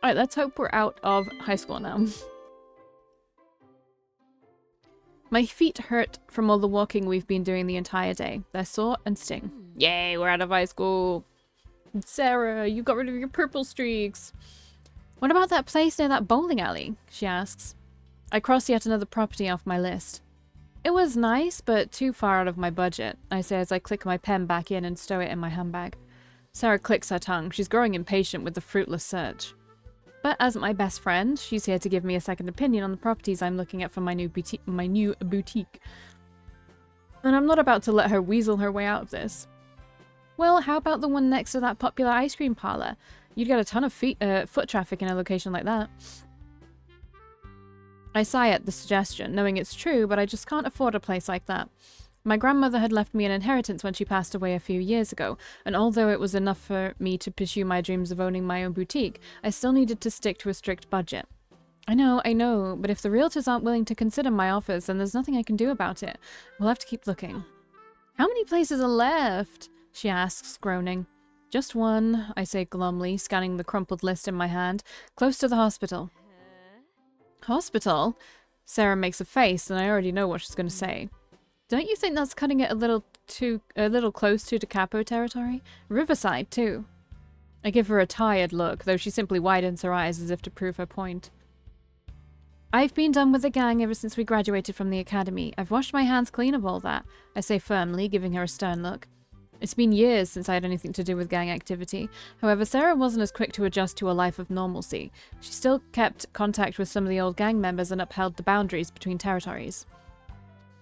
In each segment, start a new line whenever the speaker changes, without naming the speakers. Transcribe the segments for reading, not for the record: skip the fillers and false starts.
Alright, let's hope we're out of high school now. My feet hurt from all the walking we've been doing the entire day. They're sore and sting. Yay, we're out of high school. Sarah, you got rid of your purple streaks. What about that place near that bowling alley? She asks. I cross yet another property off my list. It was nice, but too far out of my budget, I say as I click my pen back in and stow it in my handbag. Sarah clicks her tongue. She's growing impatient with the fruitless search. But as my best friend, she's here to give me a second opinion on the properties I'm looking at for my new boutique. And I'm not about to let her weasel her way out of this. Well, how about the one next to that popular ice cream parlor? You'd get a ton of foot traffic in a location like that. I sigh at the suggestion, knowing it's true, but I just can't afford a place like that. My grandmother had left me an inheritance when she passed away a few years ago, and although it was enough for me to pursue my dreams of owning my own boutique, I still needed to stick to a strict budget. I know, but if the realtors aren't willing to consider my offers, then there's nothing I can do about it. We'll have to keep looking. How many places are left? She asks, groaning. Just one, I say glumly, scanning the crumpled list in my hand, close to the hospital. Hospital? Sarah makes a face, and I already know what she's going to say. Don't you think that's cutting it a little close to Da Capo territory? Riverside, too. I give her a tired look, though she simply widens her eyes as if to prove her point. I've been done with the gang ever since we graduated from the academy. I've washed my hands clean of all that, I say firmly, giving her a stern look. It's been years since I had anything to do with gang activity. However, Sarah wasn't as quick to adjust to a life of normalcy. She still kept contact with some of the old gang members and upheld the boundaries between territories.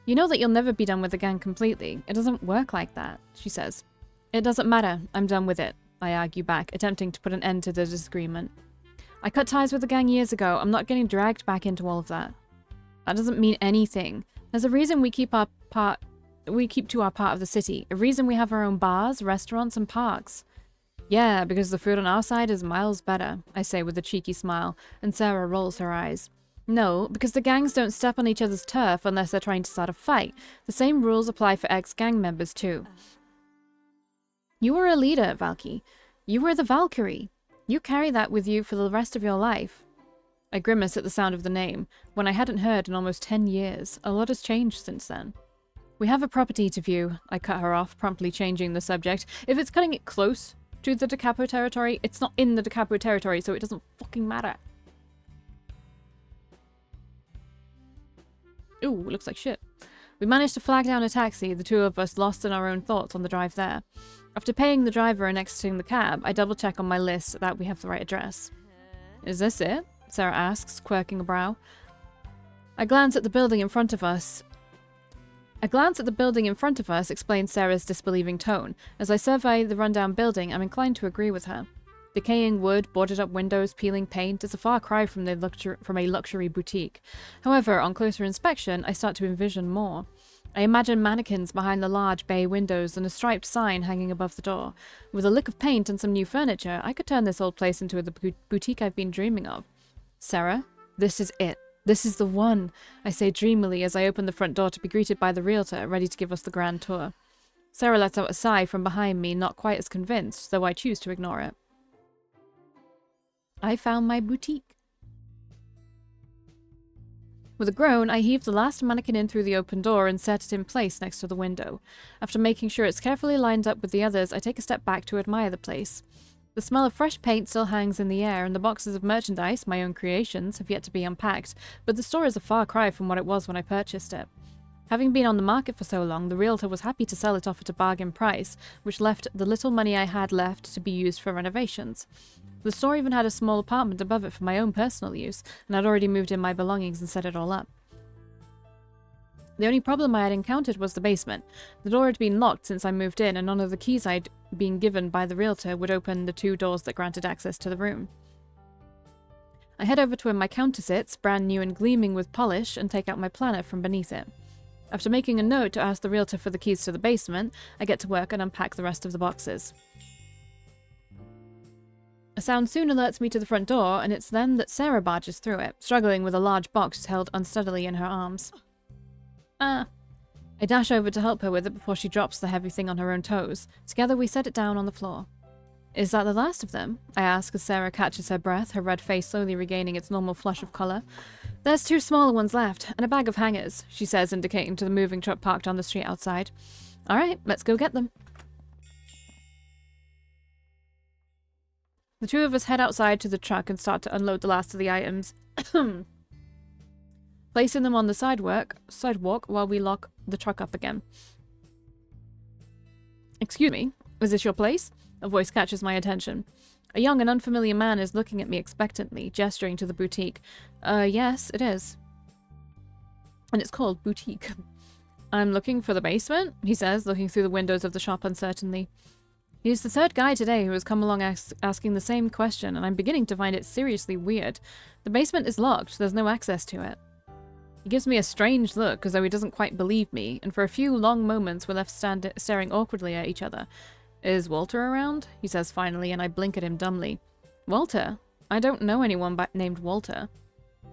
You know that you'll never be done with the gang completely. It doesn't work like that, she says. It doesn't matter. I'm done with it, I argue back, attempting to put an end to the disagreement. I cut ties with the gang years ago. I'm not getting dragged back into all of that. That doesn't mean anything. There's a reason we keep to our part of the city. A reason we have our own bars, restaurants, and parks. Yeah, because the food on our side is miles better, I say with a cheeky smile, and Sarah rolls her eyes. No, because the gangs don't step on each other's turf unless they're trying to start a fight. The same rules apply for ex-gang members too. You were a leader, Valkii. You were the Valkyrie. You carry that with you for the rest of your life. I grimace at the sound of the name, when I hadn't heard in almost 10 years. A lot has changed since then. We have a property to view. I cut her off, promptly changing the subject. If it's cutting it close to the Da Capo territory, it's not in the Da Capo territory, so it doesn't fucking matter. Ooh, looks like shit. We managed to flag down a taxi, the two of us lost in our own thoughts on the drive there. After paying the driver and exiting the cab, I double-check on my list that we have the right address. Is this it? Sarah asks, quirking a brow. I glance at the building in front of us, explains Sarah's disbelieving tone. As I survey the rundown building, I'm inclined to agree with her. Decaying wood, boarded-up windows, peeling paint is a far cry from a luxury boutique. However, on closer inspection, I start to envision more. I imagine mannequins behind the large bay windows and a striped sign hanging above the door. With a lick of paint and some new furniture, I could turn this old place into the boutique I've been dreaming of. Sarah, this is it. This is the one, I say dreamily as I open the front door to be greeted by the realtor, ready to give us the grand tour. Sarah lets out a sigh from behind me, not quite as convinced, though I choose to ignore it. I found my boutique. With a groan, I heave the last mannequin in through the open door and set it in place next to the window. After making sure it's carefully lined up with the others, I take a step back to admire the place. The smell of fresh paint still hangs in the air, and the boxes of merchandise, my own creations, have yet to be unpacked, but the store is a far cry from what it was when I purchased it. Having been on the market for so long, the realtor was happy to sell it off at a bargain price, which left the little money I had left to be used for renovations. The store even had a small apartment above it for my own personal use, and I'd already moved in my belongings and set it all up. The only problem I had encountered was the basement. The door had been locked since I moved in, and none of the keys I'd been given by the realtor would open the two doors that granted access to the room. I head over to where my counter sits, brand new and gleaming with polish, and take out my planner from beneath it. After making a note to ask the realtor for the keys to the basement, I get to work and unpack the rest of the boxes. A sound soon alerts me to the front door, and it's then that Sarah barges through it, struggling with a large box held unsteadily in her arms. I dash over to help her with it before she drops the heavy thing on her own toes. Together we set it down on the floor. Is that the last of them? I ask as Sarah catches her breath, her red face slowly regaining its normal flush of colour. There's 2 smaller ones left, and a bag of hangers, she says, indicating to the moving truck parked on the street outside. Alright, let's go get them. The 2 of us head outside to the truck and start to unload the last of the items, placing them on the sidewalk while we lock the truck up again. Excuse me, is this your place? A voice catches my attention. A young and unfamiliar man is looking at me expectantly, gesturing to the boutique. Yes, it is. And it's called Boutique. I'm looking for the basement, he says, looking through the windows of the shop uncertainly. He's the 3rd guy today who has come along asking the same question, and I'm beginning to find it seriously weird. The basement is locked, there's no access to it. He gives me a strange look, as though he doesn't quite believe me, and for a few long moments we're left staring awkwardly at each other. Is Walter around? He says finally, and I blink at him dumbly. Walter? I don't know anyone named Walter.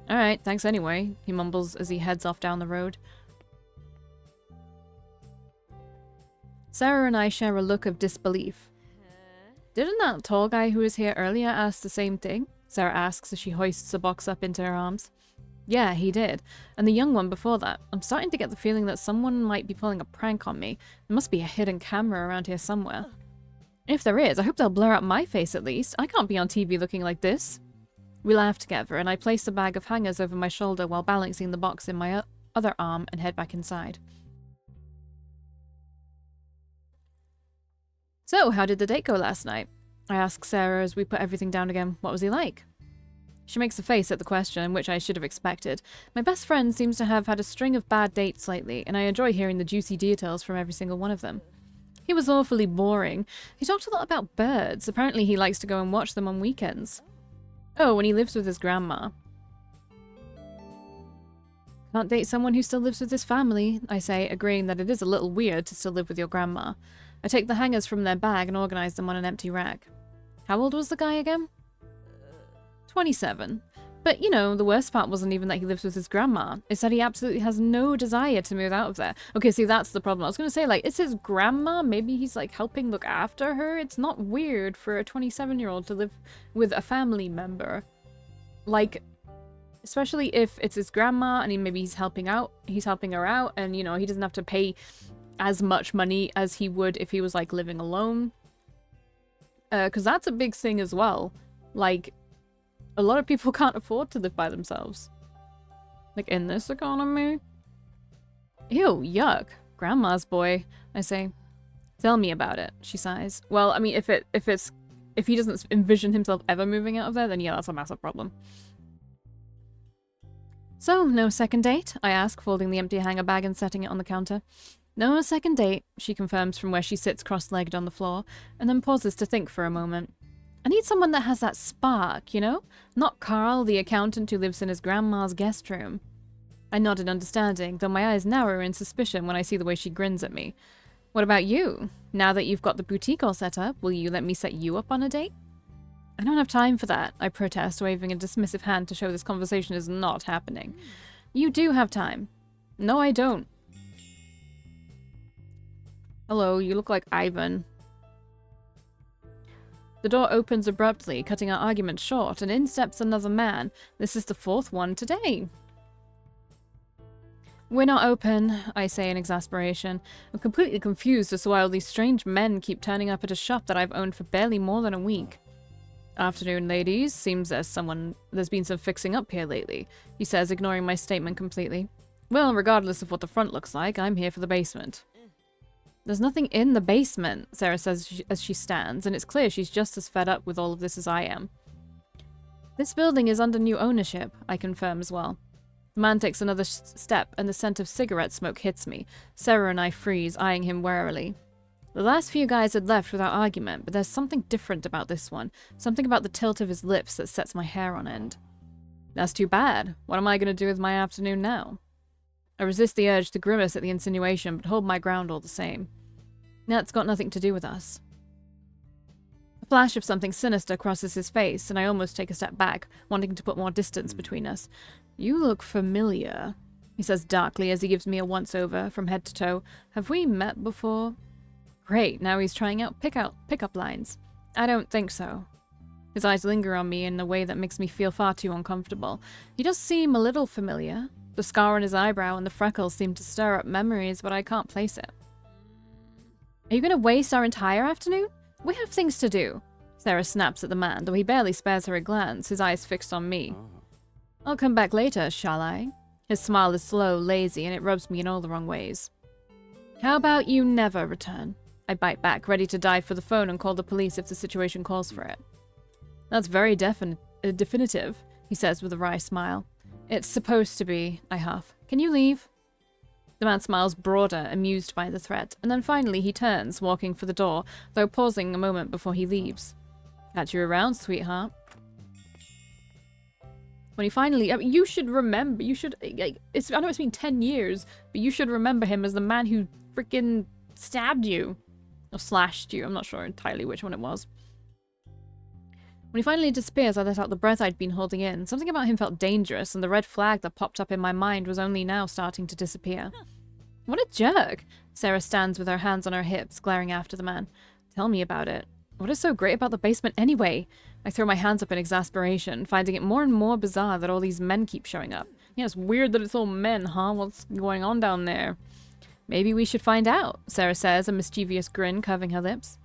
Alright, thanks anyway, he mumbles as he heads off down the road. Sarah and I share a look of disbelief. Didn't that tall guy who was here earlier ask the same thing? Sarah asks as she hoists a box up into her arms. Yeah, he did. And the young one before that. I'm starting to get the feeling that someone might be pulling a prank on me. There must be a hidden camera around here somewhere. If there is, I hope they'll blur out my face at least. I can't be on TV looking like this. We laugh together, and I place the bag of hangers over my shoulder while balancing the box in my other arm and head back inside. So, how did the date go last night? I ask Sarah as we put everything down again. What was he like? She makes a face at the question, which I should have expected. My best friend seems to have had a string of bad dates lately, and I enjoy hearing the juicy details from every single one of them. He was awfully boring. He talked a lot about birds. Apparently he likes to go and watch them on weekends. Oh, and he lives with his grandma. Can't date someone who still lives with his family, I say, agreeing that it is a little weird to still live with your grandma. I take the hangers from their bag and organize them on an empty rack. How old was the guy again? 27. But, you know, the worst part wasn't even that he lives with his grandma. It's that he absolutely has no desire to move out of there. Okay, see, that's the problem. I was going to say, like, it's his grandma. Maybe he's, like, helping look after her. It's not weird for a 27-year-old to live with a family member. Like, especially if it's his grandma and maybe he's helping her out, and, you know, he doesn't have to pay as much money as he would if he was, like, living alone. Because that's a big thing as well. Like, a lot of people can't afford to live by themselves. Like, in this economy. Ew, yuck. Grandma's boy, I say. Tell me about it, she sighs. Well, I mean, if he doesn't envision himself ever moving out of there, then yeah, that's a massive problem. So, no second date? I ask, folding the empty hanger bag and setting it on the counter. No second date, she confirms from where she sits cross-legged on the floor, and then pauses to think for a moment. I need someone that has that spark, you know? Not Carl, the accountant who lives in his grandma's guest room. I nodded understanding, though my eyes narrow in suspicion when I see the way she grins at me. What about you? Now that you've got the boutique all set up, will you let me set you up on a date? I don't have time for that, I protest, waving a dismissive hand to show this conversation is not happening. You do have time. No, I don't. Hello, you look like Ivan. The door opens abruptly, cutting our argument short, and in steps another man. This is the 4th one today. We're not open, I say in exasperation. I'm completely confused as to why all these strange men keep turning up at a shop that I've owned for barely more than a week. Afternoon, ladies. Seems there's been some fixing up here lately, he says, ignoring my statement completely. Well, regardless of what the front looks like, I'm here for the basement. There's nothing in the basement, Sarah says as she stands, and it's clear she's just as fed up with all of this as I am. This building is under new ownership, I confirm as well. The man takes another step, and the scent of cigarette smoke hits me. Sarah and I freeze, eyeing him warily. The last few guys had left without argument, but there's something different about this one. Something about the tilt of his lips that sets my hair on end. That's too bad. What am I going to do with my afternoon now? I resist the urge to grimace at the insinuation, but hold my ground all the same. That's got nothing to do with us. A flash of something sinister crosses his face, and I almost take a step back, wanting to put more distance between us. You look familiar, he says darkly as he gives me a once-over from head to toe. Have we met before? Great, now he's trying out pickup lines. I don't think so. His eyes linger on me in a way that makes me feel far too uncomfortable. He does seem a little familiar. The scar on his eyebrow and the freckles seem to stir up memories, but I can't place it. Are you going to waste our entire afternoon? We have things to do. Sarah snaps at the man, though he barely spares her a glance, his eyes fixed on me. I'll come back later, shall I? His smile is slow, lazy, and it rubs me in all the wrong ways. How about you never return? I bite back, ready to dive for the phone and call the police if the situation calls for it. That's very definitive, he says with a wry smile. It's supposed to be, I huff. Can you leave? The man smiles broader, amused by the threat, and then finally he turns, walking for the door, though pausing a moment before he leaves. Catch you around, sweetheart. When he finally... you should remember... I know it's been 10 years, but you should remember him as the man who freaking stabbed you. Or slashed you. I'm not sure entirely which one it was. When he finally disappears, I let out the breath I'd been holding in. Something about him felt dangerous, and the red flag that popped up in my mind was only now starting to disappear. What a jerk! Sarah stands with her hands on her hips, glaring after the man. Tell me about it. What is so great about the basement anyway? I throw my hands up in exasperation, finding it more and more bizarre that all these men keep showing up. Yeah, it's weird that it's all men, huh? What's going on down there? Maybe we should find out, Sarah says, a mischievous grin curving her lips.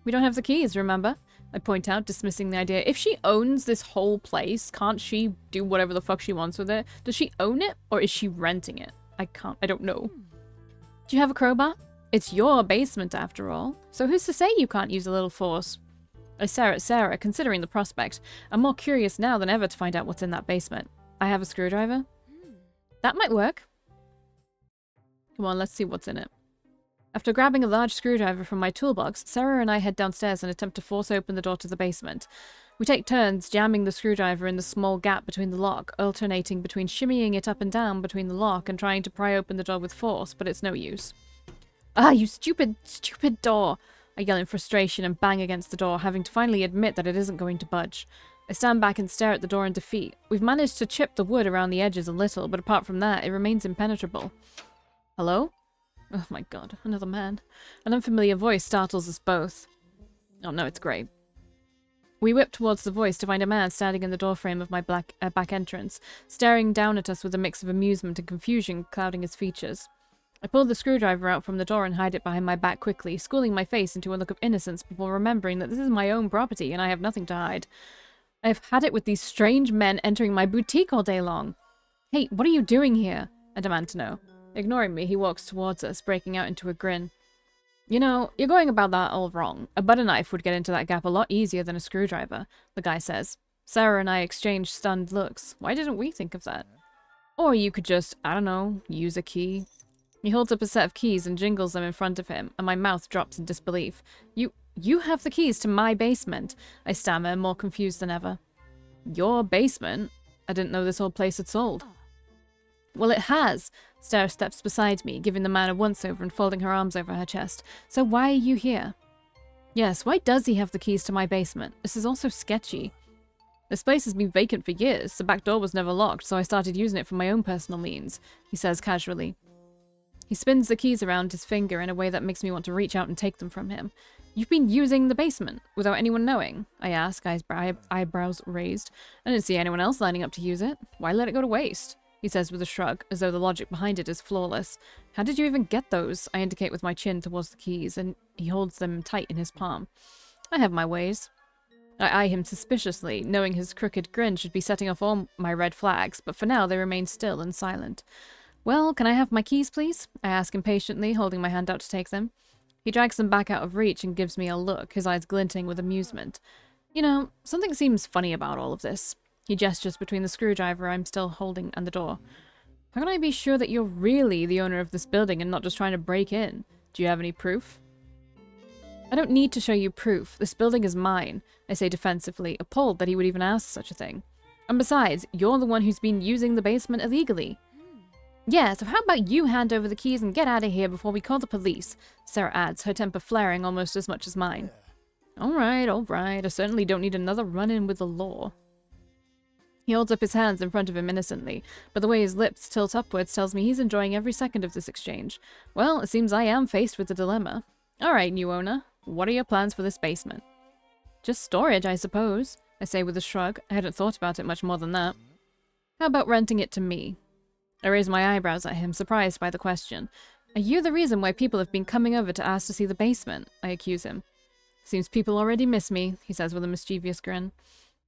We don't have the keys, remember? I point out, dismissing the idea. If she owns this whole place, can't she do whatever the fuck she wants with it? Does she own it, or is she renting it? I don't know. Do you have a crowbar? It's your basement, after all. So who's to say you can't use a little force? I stare at Sarah, considering the prospect. I'm more curious now than ever to find out what's in that basement. I have a screwdriver. That might work. Come on, let's see what's in it. After grabbing a large screwdriver from my toolbox, Sarah and I head downstairs and attempt to force open the door to the basement. We take turns jamming the screwdriver in the small gap between the lock, alternating between shimmying it up and down between the lock and trying to pry open the door with force, but it's no use. Ah, you stupid, stupid door! I yell in frustration and bang against the door, having to finally admit that it isn't going to budge. I stand back and stare at the door in defeat. We've managed to chip the wood around the edges a little, but apart from that, it remains impenetrable. Hello? Oh my god, another man. An unfamiliar voice startles us both. Oh no, it's great. We whip towards the voice to find a man standing in the doorframe of my back entrance, staring down at us with a mix of amusement and confusion clouding his features. I pull the screwdriver out from the door and hide it behind my back quickly, schooling my face into a look of innocence before remembering that this is my own property and I have nothing to hide. I have had it with these strange men entering my boutique all day long. Hey, what are you doing here? I demand to know. Ignoring me, he walks towards us, breaking out into a grin. You know, you're going about that all wrong. A butter knife would get into that gap a lot easier than a screwdriver, the guy says. Sarah and I exchange stunned looks. Why didn't we think of that? Or you could just, I don't know, use a key. He holds up a set of keys and jingles them in front of him, and my mouth drops in disbelief. You have the keys to my basement, I stammer, more confused than ever. Your basement? I didn't know this old place had sold. Well, it has. Sarah steps beside me, giving the man a once-over and folding her arms over her chest. So why are you here? Yes, why does he have the keys to my basement? This is also sketchy. This place has been vacant for years. The back door was never locked, so I started using it for my own personal means, he says casually. He spins the keys around his finger in a way that makes me want to reach out and take them from him. You've been using the basement without anyone knowing? I ask, eyebrows raised. I didn't see anyone else lining up to use it. Why let it go to waste? He says with a shrug, as though the logic behind it is flawless. How did you even get those? I indicate with my chin towards the keys, and he holds them tight in his palm. I have my ways. I eye him suspiciously, knowing his crooked grin should be setting off all my red flags, but for now they remain still and silent. Well, can I have my keys, please? I ask impatiently, holding my hand out to take them. He drags them back out of reach and gives me a look, his eyes glinting with amusement. You know, something seems funny about all of this. He gestures between the screwdriver I'm still holding and the door. How can I be sure that you're really the owner of this building and not just trying to break in? Do you have any proof? I don't need to show you proof. This building is mine, I say defensively, appalled that he would even ask such a thing. And besides, you're the one who's been using the basement illegally. Yeah, so how about you hand over the keys and get out of here before we call the police? Sarah adds, her temper flaring almost as much as mine. All right. I certainly don't need another run-in with the law. He holds up his hands in front of him innocently, but the way his lips tilt upwards tells me he's enjoying every second of this exchange. Well, it seems I am faced with a dilemma. All right, new owner. What are your plans for this basement? Just storage, I suppose, I say with a shrug. I hadn't thought about it much more than that. How about renting it to me? I raise my eyebrows at him, surprised by the question. Are you the reason why people have been coming over to ask to see the basement? I accuse him. Seems people already miss me, he says with a mischievous grin.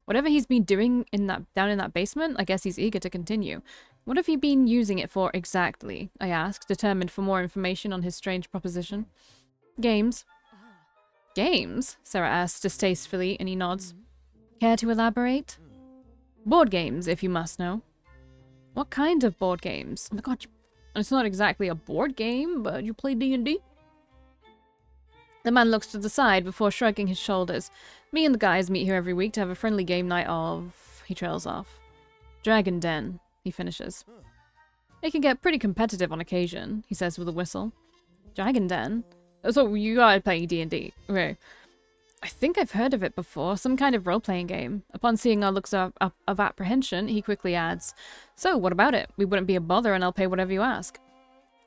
Whatever he's been doing down in that basement, I guess he's eager to continue. What have you been using it for exactly? I ask, determined for more information on his strange proposition. Games. Games? Sarah asks distastefully, and he nods. Care to elaborate? Board games, if you must know. What kind of board games? Oh my god, it's not exactly a board game, but you play D&D? The man looks to the side before shrugging his shoulders. Me and the guys meet here every week to have a friendly game night of... He trails off. Dragon Den, he finishes. It can get pretty competitive on occasion, he says with a whistle. Dragon Den? So you are playing D&D. Okay. I think I've heard of it before. Some kind of role-playing game. Upon seeing our looks of apprehension, he quickly adds, So, what about it? We wouldn't be a bother and I'll pay whatever you ask.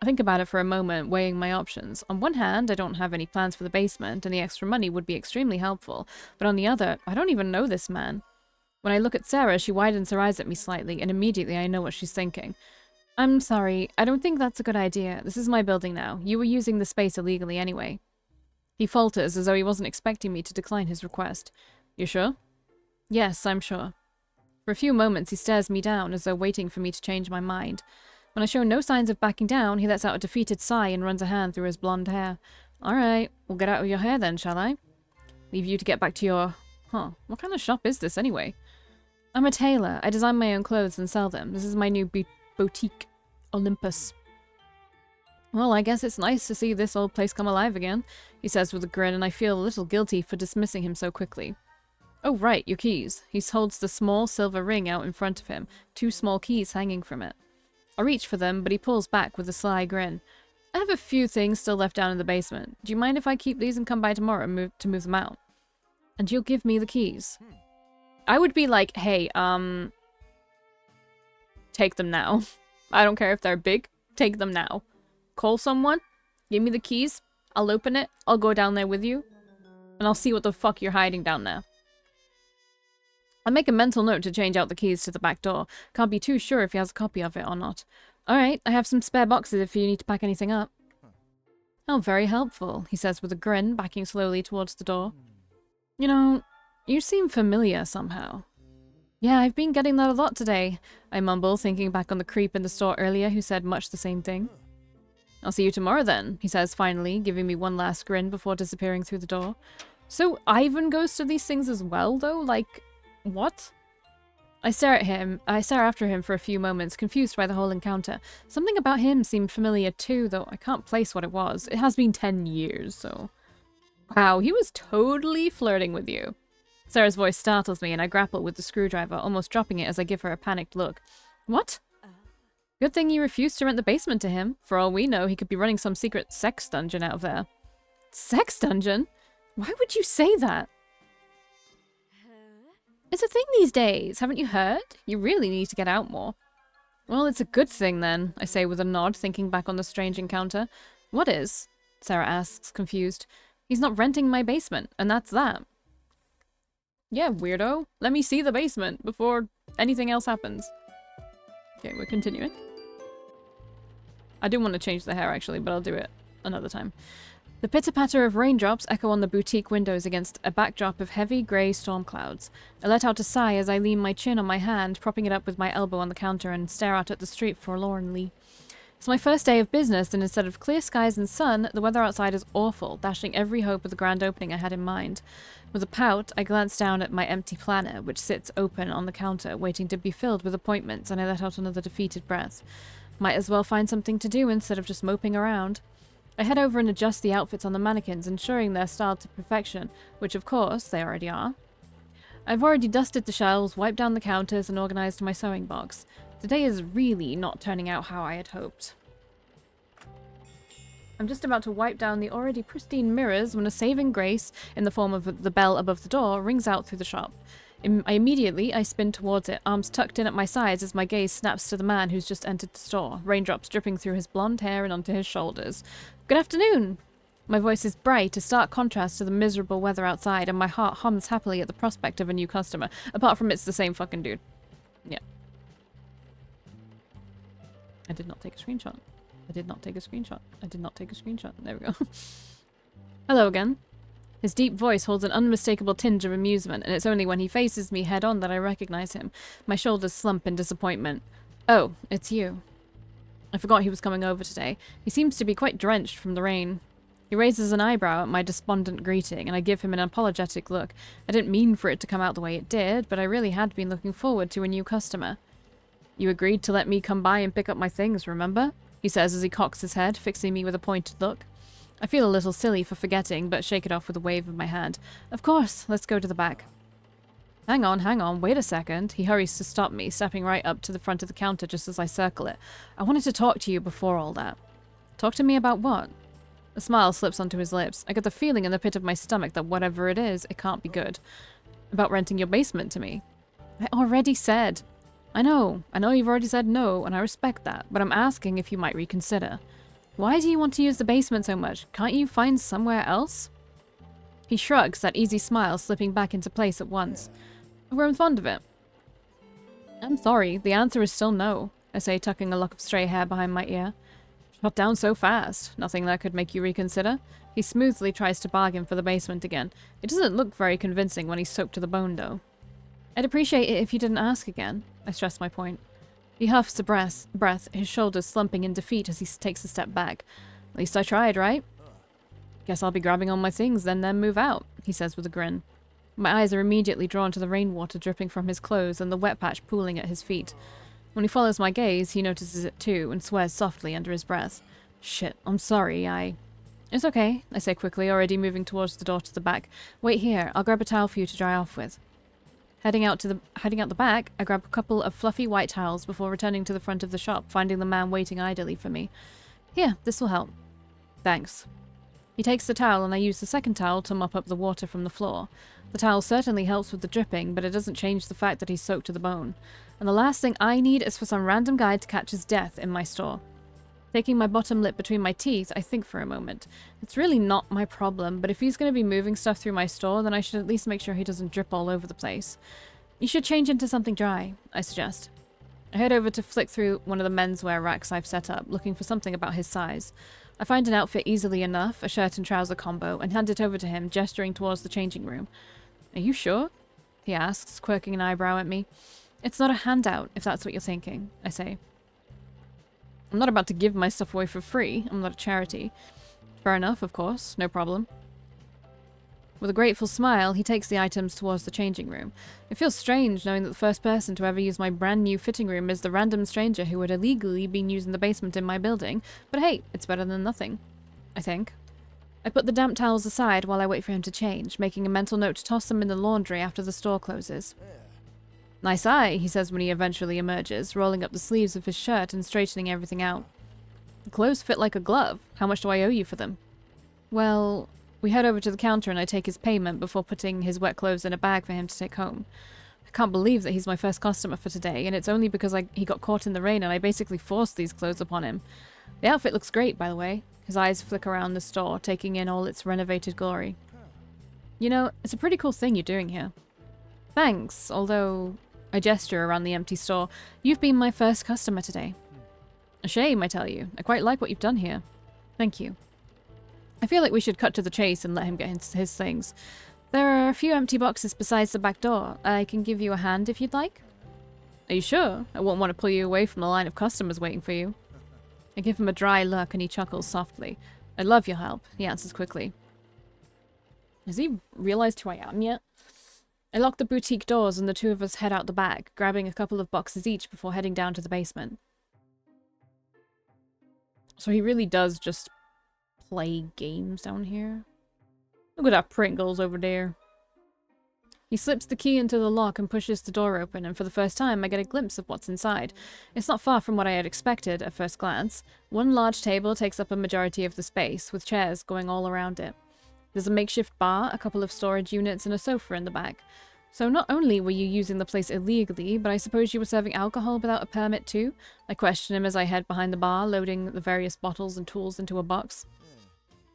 I think about it for a moment, weighing my options. On one hand, I don't have any plans for the basement, and the extra money would be extremely helpful. But on the other, I don't even know this man. When I look at Sarah, she widens her eyes at me slightly, and immediately I know what she's thinking. I'm sorry, I don't think that's a good idea. This is my building now. You were using the space illegally anyway. He falters, as though he wasn't expecting me to decline his request. You sure? Yes, I'm sure. For a few moments, he stares me down, as though waiting for me to change my mind. When I show no signs of backing down, he lets out a defeated sigh and runs a hand through his blonde hair. Alright, we'll get out of your hair then, shall I? Leave you to get back to your... What kind of shop is this, anyway? I'm a tailor. I design my own clothes and sell them. This is my new boutique, Olympus. Well, I guess it's nice to see this old place come alive again, he says with a grin, and I feel a little guilty for dismissing him so quickly. Oh, right, your keys. He holds the small silver ring out in front of him, 2 small keys hanging from it. I reach for them, but he pulls back with a sly grin. I have a few things still left down in the basement. Do you mind if I keep these and come by tomorrow to move them out? And you'll give me the keys. I would be like, hey, take them now. I don't care if they're big. Take them now. Call someone. Give me the keys. I'll open it. I'll go down there with you. And I'll see what the fuck you're hiding down there. I make a mental note to change out the keys to the back door. Can't be too sure if he has a copy of it or not. Alright, I have some spare boxes if you need to pack anything up. Oh, very helpful, he says with a grin, backing slowly towards the door. You know, you seem familiar somehow. Yeah, I've been getting that a lot today, I mumble, thinking back on the creep in the store earlier who said much the same thing. I'll see you tomorrow then, he says finally, giving me one last grin before disappearing through the door. So Ivan goes to these things as well, though? Like... what? I stare after him for a few moments, confused by the whole encounter. Something about him seemed familiar too, though I can't place what it was. It has been 10 years, so... Wow, he was totally flirting with you. Sarah's voice startles me, and I grapple with the screwdriver, almost dropping it as I give her a panicked look. What? Good thing you refused to rent the basement to him. For all we know, he could be running some secret sex dungeon out of there. Sex dungeon? Why would you say that? It's a thing these days, haven't you heard? You really need to get out more. Well, it's a good thing then, I say with a nod, thinking back on the strange encounter. What is? Sarah asks, confused. He's not renting my basement, and that's that. Yeah, weirdo. Let me see the basement before anything else happens. Okay, we're continuing. I do want to change the hair, actually, but I'll do it another time. The pitter-patter of raindrops echo on the boutique windows against a backdrop of heavy, grey storm clouds. I let out a sigh as I lean my chin on my hand, propping it up with my elbow on the counter and stare out at the street forlornly. It's my first day of business, and instead of clear skies and sun, the weather outside is awful, dashing every hope of the grand opening I had in mind. With a pout, I glance down at my empty planner, which sits open on the counter, waiting to be filled with appointments, and I let out another defeated breath. Might as well find something to do instead of just moping around. I head over and adjust the outfits on the mannequins, ensuring they're styled to perfection, which of course they already are. I've already dusted the shelves, wiped down the counters, and organized my sewing box. Today is really not turning out how I had hoped. I'm just about to wipe down the already pristine mirrors when a saving grace, in the form of the bell above the door, rings out through the shop. I spin towards it, arms tucked in at my sides as my gaze snaps to the man who's just entered the store, raindrops dripping through his blonde hair and onto his shoulders. Good afternoon! My voice is bright, a stark contrast to the miserable weather outside, and my heart hums happily at the prospect of a new customer. Apart from it's the same fucking dude. Yeah. I did not take a screenshot. I did not take a screenshot. I did not take a screenshot. There we go. Hello again. His deep voice holds an unmistakable tinge of amusement, and it's only when he faces me head on that I recognize him. My shoulders slump in disappointment. Oh, it's you. I forgot he was coming over today. He seems to be quite drenched from the rain. He raises an eyebrow at my despondent greeting, and I give him an apologetic look. I didn't mean for it to come out the way it did, but I really had been looking forward to a new customer. You agreed to let me come by and pick up my things, remember? He says as he cocks his head, fixing me with a pointed look. I feel a little silly for forgetting, but shake it off with a wave of my hand. Of course, let's go to the back. Hang on, wait a second. He hurries to stop me, stepping right up to the front of the counter just as I circle it. I wanted to talk to you before all that. Talk to me about what? A smile slips onto his lips. I get the feeling in the pit of my stomach that whatever it is, it can't be good. About renting your basement to me. I already said. I know you've already said no, and I respect that, but I'm asking if you might reconsider. Why do you want to use the basement so much? Can't you find somewhere else? He shrugs, that easy smile slipping back into place at once. I've grown fond of it. I'm sorry, the answer is still no, I say, tucking a lock of stray hair behind my ear. Shut down so fast. Nothing that could make you reconsider? He smoothly tries to bargain for the basement again. It doesn't look very convincing when he's soaked to the bone, though. I'd appreciate it if you didn't ask again. I stress my point. He huffs a breath, his shoulders slumping in defeat as he takes a step back. At least I tried, right? Guess I'll be grabbing all my things, then move out, he says with a grin. My eyes are immediately drawn to the rainwater dripping from his clothes and the wet patch pooling at his feet. When he follows my gaze, he notices it too and swears softly under his breath. Shit, I'm sorry, It's okay, I say quickly, already moving towards the door to the back. Wait here, I'll grab a towel for you to dry off with. Heading out the back, I grab a couple of fluffy white towels before returning to the front of the shop, finding the man waiting idly for me. Here, this will help. Thanks. He takes the towel and I use the second towel to mop up the water from the floor. The towel certainly helps with the dripping, but it doesn't change the fact that he's soaked to the bone. And the last thing I need is for some random guy to catch his death in my store. Taking my bottom lip between my teeth, I think for a moment. It's really not my problem, but if he's going to be moving stuff through my store, then I should at least make sure he doesn't drip all over the place. You should change into something dry, I suggest. I head over to flick through one of the menswear racks I've set up, looking for something about his size. I find an outfit easily enough, a shirt and trouser combo, and hand it over to him, gesturing towards the changing room. Are you sure? He asks, quirking an eyebrow at me. It's not a handout, if that's what you're thinking, I say. I'm not about to give my stuff away for free. I'm not a charity. Fair enough, of course. No problem. With a grateful smile, he takes the items towards the changing room. It feels strange knowing that the first person to ever use my brand new fitting room is the random stranger who had illegally been using the basement in my building. But hey, it's better than nothing. I think. I put the damp towels aside while I wait for him to change, making a mental note to toss them in the laundry after the store closes. Nice eye, he says when he eventually emerges, rolling up the sleeves of his shirt and straightening everything out. The clothes fit like a glove. How much do I owe you for them? Well, we head over to the counter and I take his payment before putting his wet clothes in a bag for him to take home. I can't believe that he's my first customer for today, and it's only because he got caught in the rain and I basically forced these clothes upon him. The outfit looks great, by the way. His eyes flick around the store, taking in all its renovated glory. You know, it's a pretty cool thing you're doing here. Thanks, although... I gesture around the empty store. You've been my first customer today. A shame, I tell you. I quite like what you've done here. Thank you. I feel like we should cut to the chase and let him get his things. There are a few empty boxes besides the back door. I can give you a hand if you'd like. Are you sure? I won't want to pull you away from the line of customers waiting for you. I give him a dry look and he chuckles softly. I'd love your help, he answers quickly. Has he realized who I am yet? I lock the boutique doors and the two of us head out the back, grabbing a couple of boxes each before heading down to the basement. So he really does just play games down here. Look at that Pringles over there. He slips the key into the lock and pushes the door open, and for the first time I get a glimpse of what's inside. It's not far from what I had expected at first glance. One large table takes up a majority of the space, with chairs going all around it. There's a makeshift bar, a couple of storage units, and a sofa in the back. So not only were you using the place illegally, but I suppose you were serving alcohol without a permit too? I question him as I head behind the bar, loading the various bottles and tools into a box.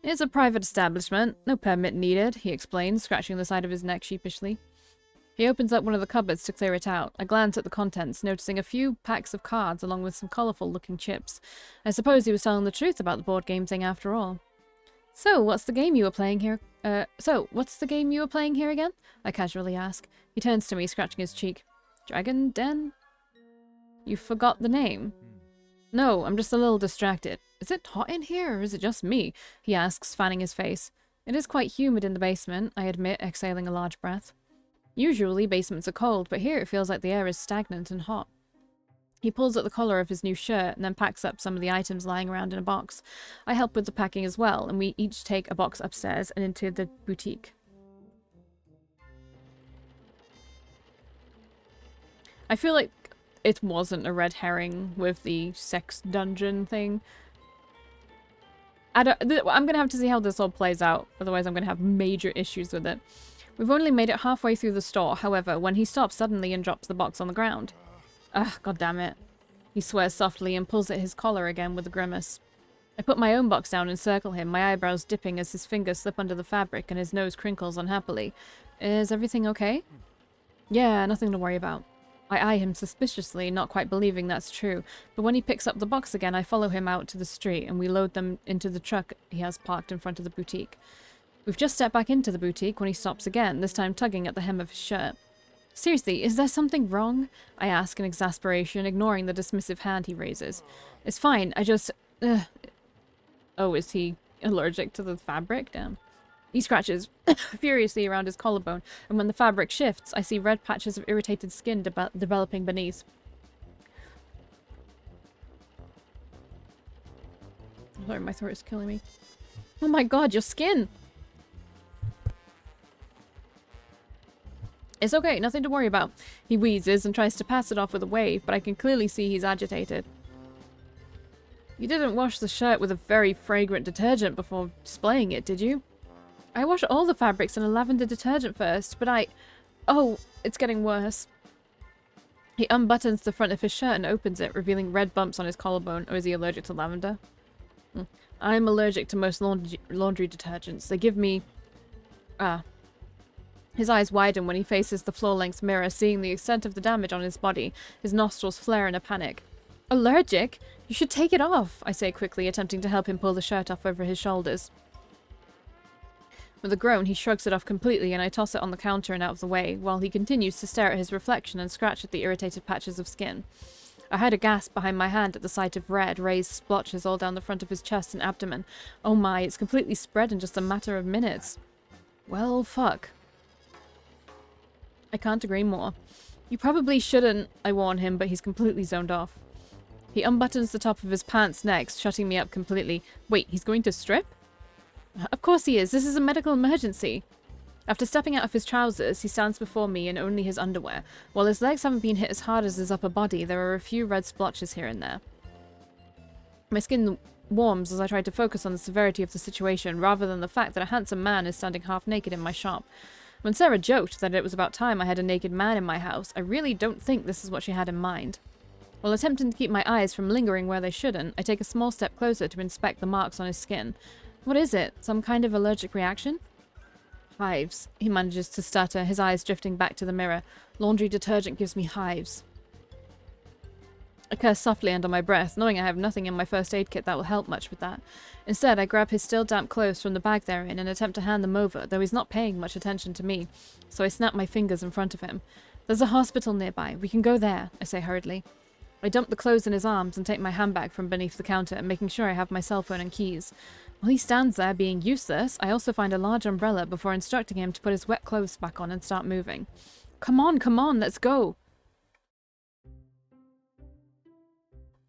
It's a private establishment. No permit needed, he explains, scratching the side of his neck sheepishly. He opens up one of the cupboards to clear it out. I glance at the contents, noticing a few packs of cards along with some colourful-looking chips. I suppose he was telling the truth about the board game thing after all. So, what's the game you were playing here again? I casually ask. He turns to me, scratching his cheek. Dragon Den? You forgot the name? No, I'm just a little distracted. Is it hot in here, or is it just me? He asks, fanning his face. It is quite humid in the basement, I admit, exhaling a large breath. Usually, basements are cold, but here it feels like the air is stagnant and hot. He pulls at the collar of his new shirt and then packs up some of the items lying around in a box. I help with the packing as well, and we each take a box upstairs and into the boutique. I feel like it wasn't a red herring with the sex dungeon thing. I'm gonna have to see how this all plays out, otherwise I'm gonna have major issues with it. We've only made it halfway through the store, however, when he stops suddenly and drops the box on the ground. Ugh, god damn it. He swears softly and pulls at his collar again with a grimace. I put my own box down and circle him, my eyebrows dipping as his fingers slip under the fabric and his nose crinkles unhappily. Is everything okay? Yeah, nothing to worry about. I eye him suspiciously, not quite believing that's true, but when he picks up the box again, I follow him out to the street and we load them into the truck he has parked in front of the boutique. We've just stepped back into the boutique when he stops again, this time tugging at the hem of his shirt. Seriously, is there something wrong? I ask in exasperation, ignoring the dismissive hand he raises. It's fine, I just... Oh, is he allergic to the fabric? Damn. He scratches furiously around his collarbone, and when the fabric shifts, I see red patches of irritated skin developing beneath. Sorry, my throat is killing me. Oh my god, your skin! It's okay, nothing to worry about. He wheezes and tries to pass it off with a wave, but I can clearly see he's agitated. You didn't wash the shirt with a very fragrant detergent before displaying it, did you? I wash all the fabrics in a lavender detergent first, but Oh, it's getting worse. He unbuttons the front of his shirt and opens it, revealing red bumps on his collarbone. Or is he allergic to lavender? I'm allergic to most laundry detergents. They give me... His eyes widen when he faces the floor-length mirror, seeing the extent of the damage on his body. His nostrils flare in a panic. Allergic? You should take it off, I say quickly, attempting to help him pull the shirt off over his shoulders. With a groan, he shrugs it off completely, and I toss it on the counter and out of the way, while he continues to stare at his reflection and scratch at the irritated patches of skin. I heard a gasp behind my hand at the sight of red, raised splotches all down the front of his chest and abdomen. Oh my, it's completely spread in just a matter of minutes. Well, fuck. I can't agree more. You probably shouldn't, I warn him, but he's completely zoned off. He unbuttons the top of his pants next, shutting me up completely. Wait, he's going to strip? Of course he is. This is a medical emergency. After stepping out of his trousers, he stands before me in only his underwear. While his legs haven't been hit as hard as his upper body, there are a few red splotches here and there. My skin warms as I try to focus on the severity of the situation, rather than the fact that a handsome man is standing half naked in my shop. When Sarah joked that it was about time I had a naked man in my house, I really don't think this is what she had in mind. While attempting to keep my eyes from lingering where they shouldn't, I take a small step closer to inspect the marks on his skin. What is it? Some kind of allergic reaction? Hives. He manages to stutter, his eyes drifting back to the mirror. Laundry detergent gives me hives. I curse softly under my breath, knowing I have nothing in my first aid kit that will help much with that. Instead, I grab his still damp clothes from the bag they're in and attempt to hand them over, though he's not paying much attention to me, so I snap my fingers in front of him. There's a hospital nearby. We can go there, I say hurriedly. I dump the clothes in his arms and take my handbag from beneath the counter, making sure I have my cell phone and keys. While he stands there being useless, I also find a large umbrella before instructing him to put his wet clothes back on and start moving. Come on, let's go!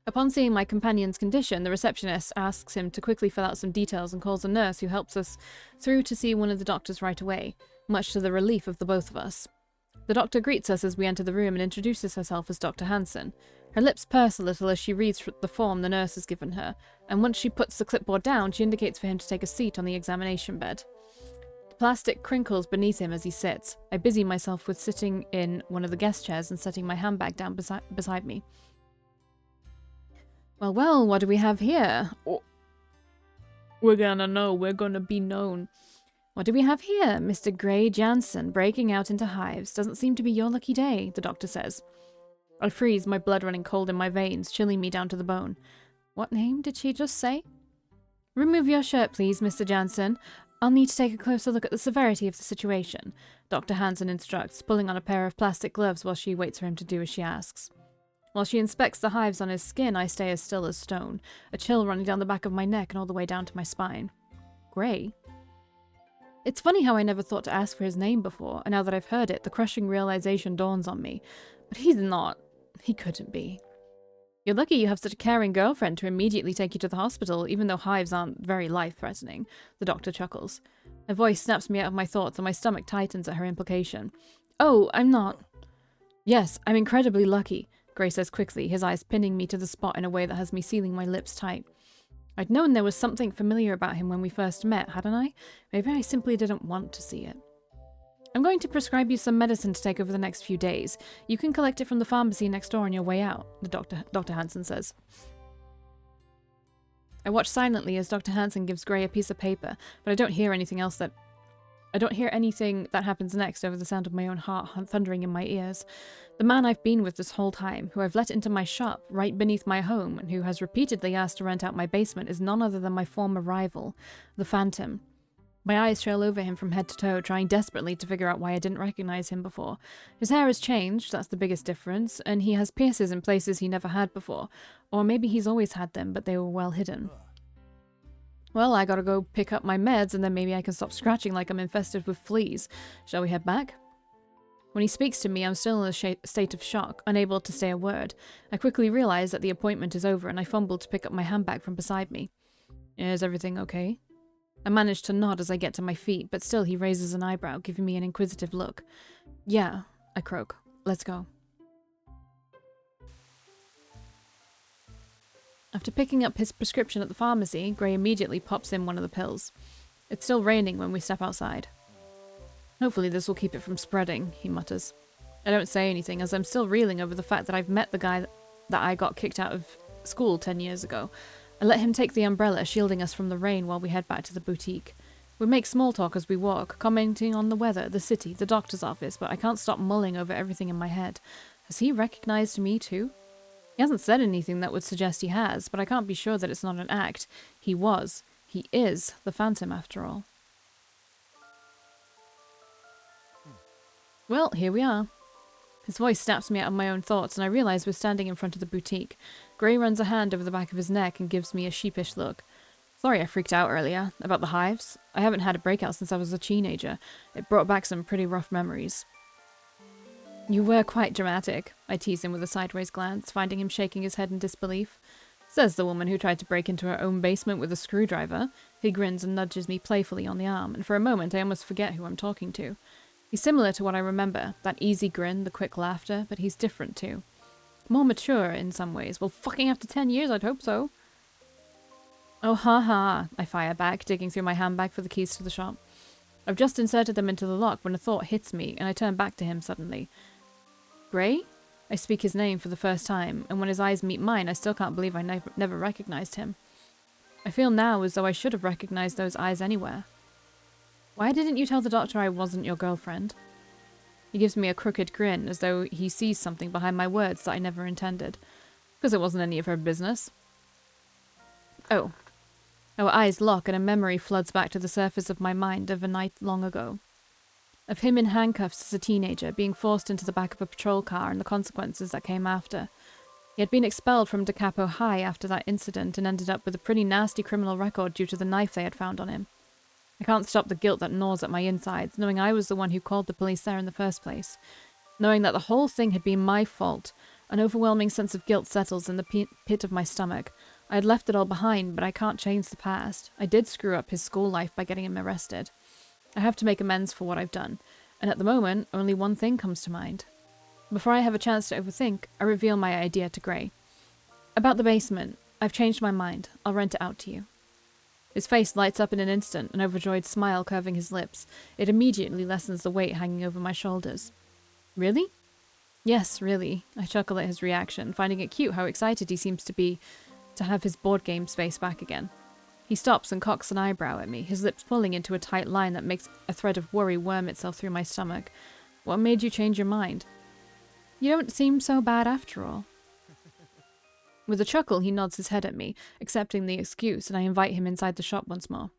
Upon seeing my companion's condition, the receptionist asks him to quickly fill out some details and calls a nurse who helps us through to see one of the doctors right away, much to the relief of the both of us. The doctor greets us as we enter the room and introduces herself as Dr. Hansen. Her lips purse a little as she reads the form the nurse has given her, and once she puts the clipboard down, she indicates for him to take a seat on the examination bed. The plastic crinkles beneath him as he sits. I busy myself with sitting in one of the guest chairs and setting my handbag down beside me. Well, what do we have here? We're gonna know. We're gonna be known. What do we have here? Mr. Gray Jansen breaking out into hives. Doesn't seem to be your lucky day, the doctor says. I freeze, my blood running cold in my veins, chilling me down to the bone. What name did she just say? Remove your shirt, please, Mr. Jansen. I'll need to take a closer look at the severity of the situation, Dr. Hansen instructs, pulling on a pair of plastic gloves while she waits for him to do as she asks. While she inspects the hives on his skin, I stay as still as stone, a chill running down the back of my neck and all the way down to my spine. Gray? It's funny how I never thought to ask for his name before, and now that I've heard it, the crushing realization dawns on me. But he's not. He couldn't be. You're lucky you have such a caring girlfriend to immediately take you to the hospital, even though hives aren't very life-threatening, the doctor chuckles. Her voice snaps me out of my thoughts and my stomach tightens at her implication. Oh, I'm not. Yes, I'm incredibly lucky, Gray says quickly, his eyes pinning me to the spot in a way that has me sealing my lips tight. I'd known there was something familiar about him when we first met, hadn't I? Maybe I simply didn't want to see it. I'm going to prescribe you some medicine to take over the next few days. You can collect it from the pharmacy next door on your way out, Dr. Hansen says. I watch silently as Dr. Hansen gives Gray a piece of paper, but I don't hear anything that happens next over the sound of my own heart thundering in my ears. The man I've been with this whole time, who I've let into my shop right beneath my home, and who has repeatedly asked to rent out my basement, is none other than my former rival, the Phantom. My eyes trail over him from head to toe, trying desperately to figure out why I didn't recognize him before. His hair has changed, that's the biggest difference, and he has piercings in places he never had before. Or maybe he's always had them, but they were well hidden. Well, I gotta go pick up my meds, and then maybe I can stop scratching like I'm infested with fleas. Shall we head back? When he speaks to me, I'm still in a state of shock, unable to say a word. I quickly realize that the appointment is over, and I fumble to pick up my handbag from beside me. Is everything okay? I manage to nod as I get to my feet, but still he raises an eyebrow, giving me an inquisitive look. Yeah, I croak. Let's go. After picking up his prescription at the pharmacy, Gray immediately pops in one of the pills. It's still raining when we step outside. Hopefully this will keep it from spreading, he mutters. I don't say anything, as I'm still reeling over the fact that I've met the guy that I got kicked out of school 10 years ago. I let him take the umbrella, shielding us from the rain while we head back to the boutique. We make small talk as we walk, commenting on the weather, the city, the doctor's office, but I can't stop mulling over everything in my head. Has he recognized me too? He hasn't said anything that would suggest he has, but I can't be sure that it's not an act. He is the Phantom after all. Well, here we are. His voice snaps me out of my own thoughts, and I realize we're standing in front of the boutique. Gray runs a hand over the back of his neck and gives me a sheepish look. Sorry I freaked out earlier, about the hives. I haven't had a breakout since I was a teenager. It brought back some pretty rough memories. You were quite dramatic, I tease him with a sideways glance, finding him shaking his head in disbelief. Says the woman who tried to break into her own basement with a screwdriver. He grins and nudges me playfully on the arm, and for a moment I almost forget who I'm talking to. He's similar to what I remember, that easy grin, the quick laughter, but he's different too. More mature in some ways. Well, fucking after 10 years, I'd hope so. Oh, ha, I fire back, digging through my handbag for the keys to the shop. I've just inserted them into the lock when a thought hits me, and I turn back to him suddenly. Gray? I speak his name for the first time, and when his eyes meet mine, I still can't believe I never recognized him. I feel now as though I should have recognized those eyes anywhere. Why didn't you tell the doctor I wasn't your girlfriend? He gives me a crooked grin, as though he sees something behind my words that I never intended. Because it wasn't any of her business. Oh. Our eyes lock and a memory floods back to the surface of my mind of a night long ago. Of him in handcuffs as a teenager, being forced into the back of a patrol car and the consequences that came after. He had been expelled from Da Capo High after that incident and ended up with a pretty nasty criminal record due to the knife they had found on him. I can't stop the guilt that gnaws at my insides, knowing I was the one who called the police there in the first place. Knowing that the whole thing had been my fault, an overwhelming sense of guilt settles in the pit of my stomach. I had left it all behind, but I can't change the past. I did screw up his school life by getting him arrested. I have to make amends for what I've done, and at the moment, only one thing comes to mind. Before I have a chance to overthink, I reveal my idea to Gray. About the basement, I've changed my mind. I'll rent it out to you. His face lights up in an instant, an overjoyed smile curving his lips. It immediately lessens the weight hanging over my shoulders. Really? Yes, really. I chuckle at his reaction, finding it cute how excited he seems to be to have his board game space back again. He stops and cocks an eyebrow at me, his lips pulling into a tight line that makes a thread of worry worm itself through my stomach. What made you change your mind? You don't seem so bad after all. With a chuckle, he nods his head at me, accepting the excuse, and I invite him inside the shop once more.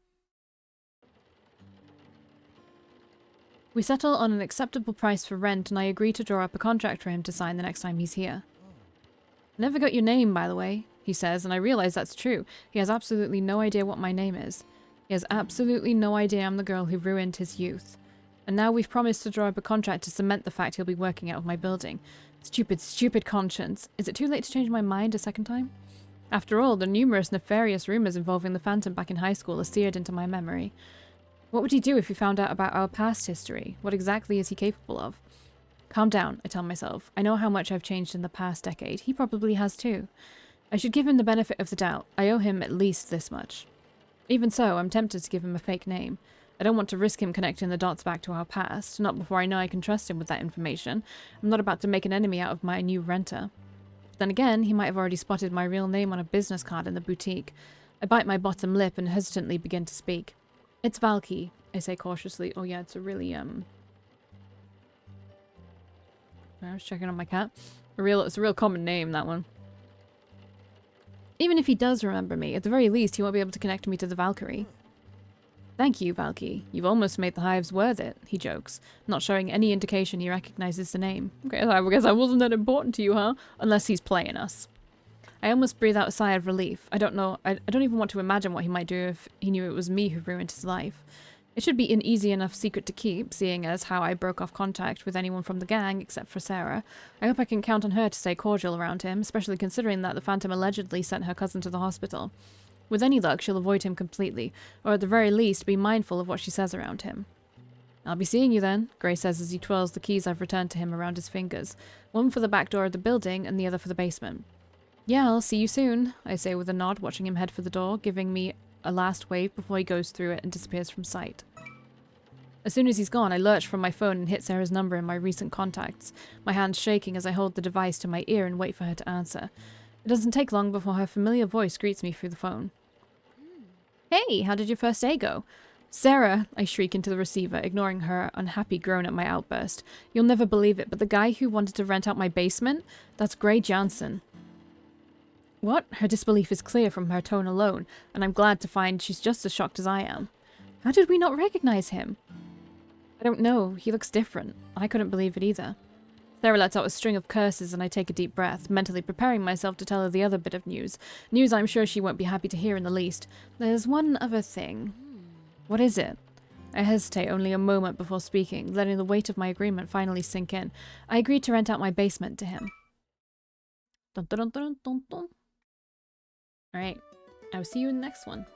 We settle on an acceptable price for rent, and I agree to draw up a contract for him to sign the next time he's here. Never got your name, by the way, he says, and I realize that's true. He has absolutely no idea what my name is. He has absolutely no idea I'm the girl who ruined his youth. And now we've promised to draw up a contract to cement the fact he'll be working out of my building. Stupid, stupid conscience. Is it too late to change my mind a second time? After all, the numerous nefarious rumors involving the Phantom back in high school are seared into my memory. What would he do if he found out about our past history? What exactly is he capable of? Calm down, I tell myself. I know how much I've changed in the past decade. He probably has too. I should give him the benefit of the doubt. I owe him at least this much. Even so, I'm tempted to give him a fake name. I don't want to risk him connecting the dots back to our past, not before I know I can trust him with that information. I'm not about to make an enemy out of my new renter. Then again, he might have already spotted my real name on a business card in the boutique. I bite my bottom lip and hesitantly begin to speak. It's Valkii, I say cautiously. Oh yeah, it's a really, I was checking on my cat. It's a real common name, that one. Even if he does remember me, at the very least he won't be able to connect me to the Valkyrie. Thank you, Valkii. You've almost made the hives worth it, he jokes, not showing any indication he recognizes the name. Okay, I guess I wasn't that important to you, huh? Unless he's playing us. I almost breathe out a sigh of relief. I don't even want to imagine what he might do if he knew it was me who ruined his life. It should be an easy enough secret to keep, seeing as how I broke off contact with anyone from the gang except for Sarah. I hope I can count on her to stay cordial around him, especially considering that the Phantom allegedly sent her cousin to the hospital. With any luck, she'll avoid him completely, or at the very least be mindful of what she says around him. I'll be seeing you then, Gray says as he twirls the keys I've returned to him around his fingers, one for the back door of the building and the other for the basement. Yeah, I'll see you soon, I say with a nod, watching him head for the door, giving me a last wave before he goes through it and disappears from sight. As soon as he's gone, I lurch from my phone and hit Sarah's number in my recent contacts, my hands shaking as I hold the device to my ear and wait for her to answer. It doesn't take long before her familiar voice greets me through the phone. Hey, how did your first day go? Sarah, I shriek into the receiver, ignoring her unhappy groan at my outburst. You'll never believe it, but the guy who wanted to rent out my basement? That's Gray Johnson. What? Her disbelief is clear from her tone alone, and I'm glad to find she's just as shocked as I am. How did we not recognize him? I don't know. He looks different. I couldn't believe it either. Sarah lets out a string of curses and I take a deep breath, mentally preparing myself to tell her the other bit of news. News I'm sure she won't be happy to hear in the least. There's one other thing. What is it? I hesitate only a moment before speaking, letting the weight of my agreement finally sink in. I agreed to rent out my basement to him. Dun dun dun dun dun dun. Alright, I will see you in the next one.